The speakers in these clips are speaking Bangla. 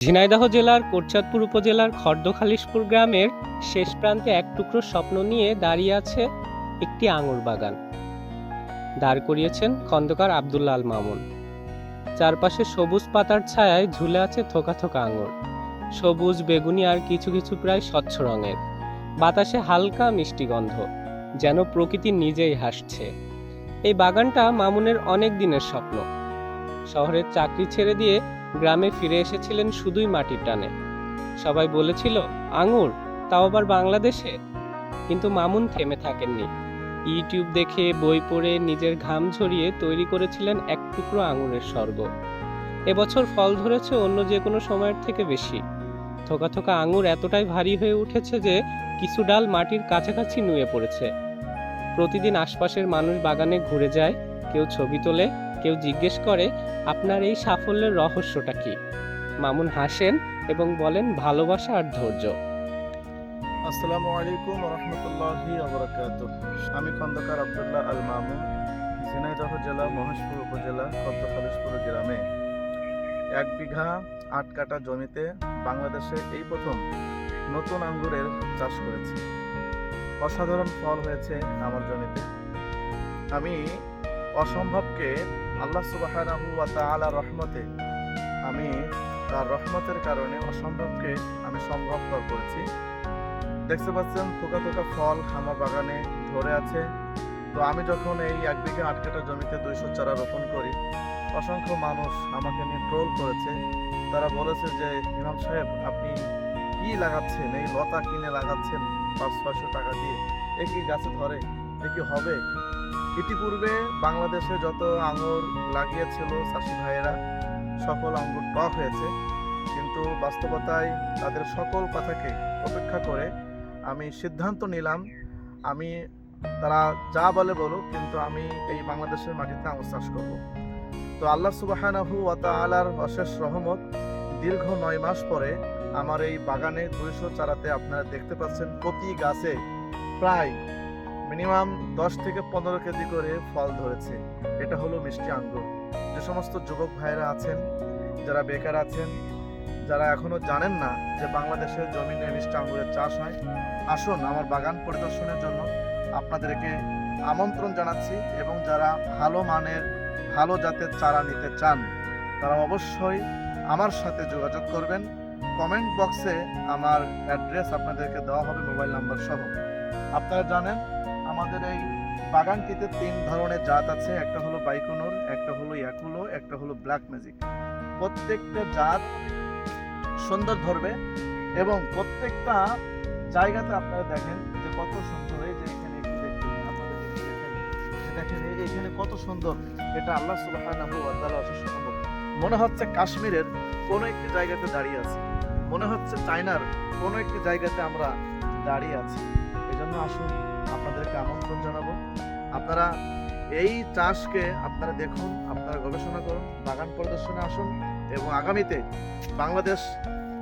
ঝিনাইদহ জেলার কোটচাঁদপুর উপজেলার খর্দখালিশপুর গ্রামের শেষ প্রান্তে এক টুকরো স্বপ্ন নিয়ে দাঁড়িয়ে আছে একটি আঙুর বাগান। দাঁড় করিয়েছেন খন্দকার আব্দুল্লাহ আল মামুন। চারপাশে সবুজ পাতার ছায়ায় ঝুলে আছে থোকা থোকা আঙুর, সবুজ, বেগুনি আর কিছু কিছু প্রায় স্বচ্ছ রঙের। বাতাসে হালকা মিষ্টি গন্ধ, যেন প্রকৃতি নিজেই হাসছে। এই বাগানটা মামুনের অনেক দিনের স্বপ্ন। শহরের চাকরি ছেড়ে দিয়ে গ্রামে ফিরে এসেছিলেন শুধুই মাটির টানে। সবাই বলেছিল আঙুর, তাও আবার বাংলাদেশে। কিন্তু মামুন থেমে থাকেননি। ইউটিউব দেখে, বই পড়ে, নিজের ঘাম ঝরিয়ে তৈরি করেছিলেন এক টুকরো আঙুরের স্বর্গ। এবছর ফল ধরেছে অন্য যে কোনো সময়ের থেকে বেশি। থোকা থোকা আঙুর এতটাই ভারী হয়ে উঠেছে যে কিছু ডাল মাটির কাছাকাছি নুয়ে পড়েছে। প্রতিদিন আশপাশের মানুষ বাগানে ঘুরে যায়, কেউ ছবি তোলে, কেউ জিজ্ঞেস করে আপনার এই সাফল্যের রহস্যটা কি। মামুন হাসেন এবং বলেন ভালোবাসা আর ধৈর্য। আসসালামু আলাইকুম ওয়া রাহমাতুল্লাহি ওয়া বারাকাতুহু। আমি খন্দকার আব্দুল্লাহ আল মামুন, ঝিনাইদহ জেলা মহেশপুর উপজেলা খর্দখালিশপুর গ্রামে 1 বিঘা 8 কাঠা জমিতে বাংলাদেশে এই প্রথম নতুন আঙ্গুরের চাষ করেছি। অসাধারণ ফল হয়েছে আমার জমিতে। আমি অসম্ভবকে আল্লাহ সুবহানাহু ওয়া তাআলার রহমতে, আমি তার রহমতের কারণে অসম্ভবকে আমি সম্ভবপর করেছি। দেখতে পাচ্ছেন থোকা থোকা ফল আমার বাগানে ধরে আছে। তো আমি যখন এই 1 বিঘা 8 কাঠা জমিতে 200 চারা রোপণ করি, অসংখ্য মানুষ আমাকে নিয়ে ট্রোল করেছে। তারা বলেছে যে ইমাম সাহেব, আপনি কি লাগাচ্ছেন, এই লতা কিনে লাগাচ্ছেন 500-600 টাকা দিয়ে, এ কি গাছে ধরে, এ কি হবে? ইতিপূর্বে বাংলাদেশে যত আঙুর লাগিয়েছিল চাষি ভাইয়েরা, সকল আঙুর টক হয়েছে। কিন্তু বাস্তবতায় তাদের সকল কথাকে উপেক্ষা করে আমি সিদ্ধান্ত নিলাম, তারা যা বলে বলুক, কিন্তু আমি এই বাংলাদেশের মাটিতে আঙুর চাষ করব। তো আল্লাহ সুবহানাহু ওয়া তাআলার অশেষ রহমত, দীর্ঘ 9 মাস পরে আমার এই বাগানে 200 চারাতে আপনারা দেখতে পাচ্ছেন প্রতি গাছে প্রায় মিনিমাম 10 থেকে 15 কেজি করে ফল ধরেছে। এটা হলো মিষ্টি আঙ্গুর। যে সমস্ত যুবক ভাইরা আছেন, যারা বেকার আছেন, যারা এখনো জানেন না যে বাংলাদেশের জমিনে মিষ্টি আঙ্গুরের চাষ হয়, আসুন আমার বাগান পরিদর্শনের জন্য আপনাদেরকে আমন্ত্রণ জানাচ্ছি। এবং যারা ভালো মানের, ভালো জাতের চারা নিতে চান, তারা অবশ্যই আমার সাথে যোগাযোগ করবেন। কমেন্ট বক্সে আমার অ্যাড্রেস আপনাদেরকে দেওয়া হবে, মোবাইল নাম্বার সহ। আপনারা জানেন আমাদের এই বাগানটিতে 3 ধরনের জাত আছে। একটা হলো বাইকোনর, একটা হলো ইয়াকুলো, একটা হলো ব্ল্যাক ম্যাজিক। প্রত্যেকটা জাত সুন্দর ধরবে এবং প্রত্যেকটা জায়গাতে আপনারা দেখেন যে কত সুন্দর। এই যে এখানে একটু দেখুন, আপনাদের দেখেন এখানে কত সুন্দর। এটা আল্লাহ সুবহানাহু ওয়া তাআলা অশেষ রহমত। মনে হচ্ছে কাশ্মীরের কোনো একটি জায়গাতে দাঁড়িয়ে আছি, মনে হচ্ছে চায়নার কোনো একটি জায়গাতে আমরা দাঁড়িয়ে আছি। এজন্য আসুন, আপনাদেরকে আমন্ত্রণ জানাবো। আপনারা এই চাষকে আপনারা দেখুন, আপনারা গবেষণা করুন, বাগান পরিদর্শনে আসুন এবং আগামীতে বাংলাদেশ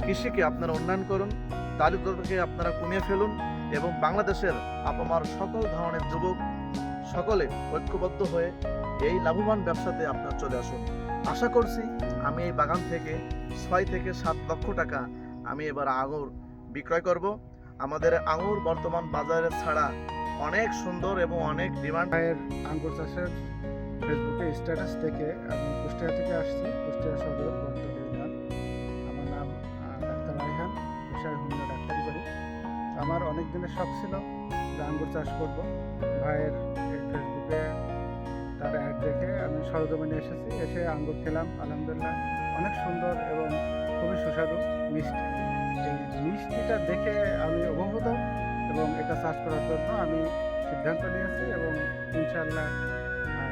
কৃষিকে আপনারা উন্নয়ন করুন, দারিদ্রতাকে আপনারা কমিয়ে ফেলুন এবং বাংলাদেশের আপামার সকল ধরনের যুবক সকলে ঐক্যবদ্ধ হয়ে এই লাভবান ব্যবসাতে আপনারা চলে আসুন। আশা করছি আমি এই বাগান থেকে 6 থেকে 7 লক্ষ টাকা আমি এবার আঙুর বিক্রয় করব। আমাদের আঙুর বর্তমান বাজারে ছাড়া অনেক সুন্দর এবং অনেক ডিমান্ড। আঙ্গুর চাষের ফেসবুকে স্ট্যাটাস থেকে আমি কুষ্টিয়া থেকে আসছি, কুষ্টিয়া সদর বর্তমান ইউনিয়ন। আমার নাম ডাক্তার রায়হান, পেশায় হোমিও ডাক্তারি করি। আমার অনেক দিনের শখ ছিল যে আঙ্গুর চাষ করব। ভাইয়ের ফেসবুকে তার অ্যাড দেখে আমি সরজমিনে এসেছি, এসে আঙ্গুর খেলাম। আলহামদুলিল্লাহ অনেক সুন্দর এবং খুবই সুস্বাদু, মিষ্টি। এই মিষ্টিটা দেখে আমি অভিভূত এবং এটা চাষ করার জন্য আমি সিদ্ধান্ত নিয়েছি এবং ইনশাআল্লাহ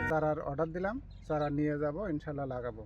চারার অর্ডার দিলাম, চারা নিয়ে যাব, ইনশাআল্লাহ লাগাবো।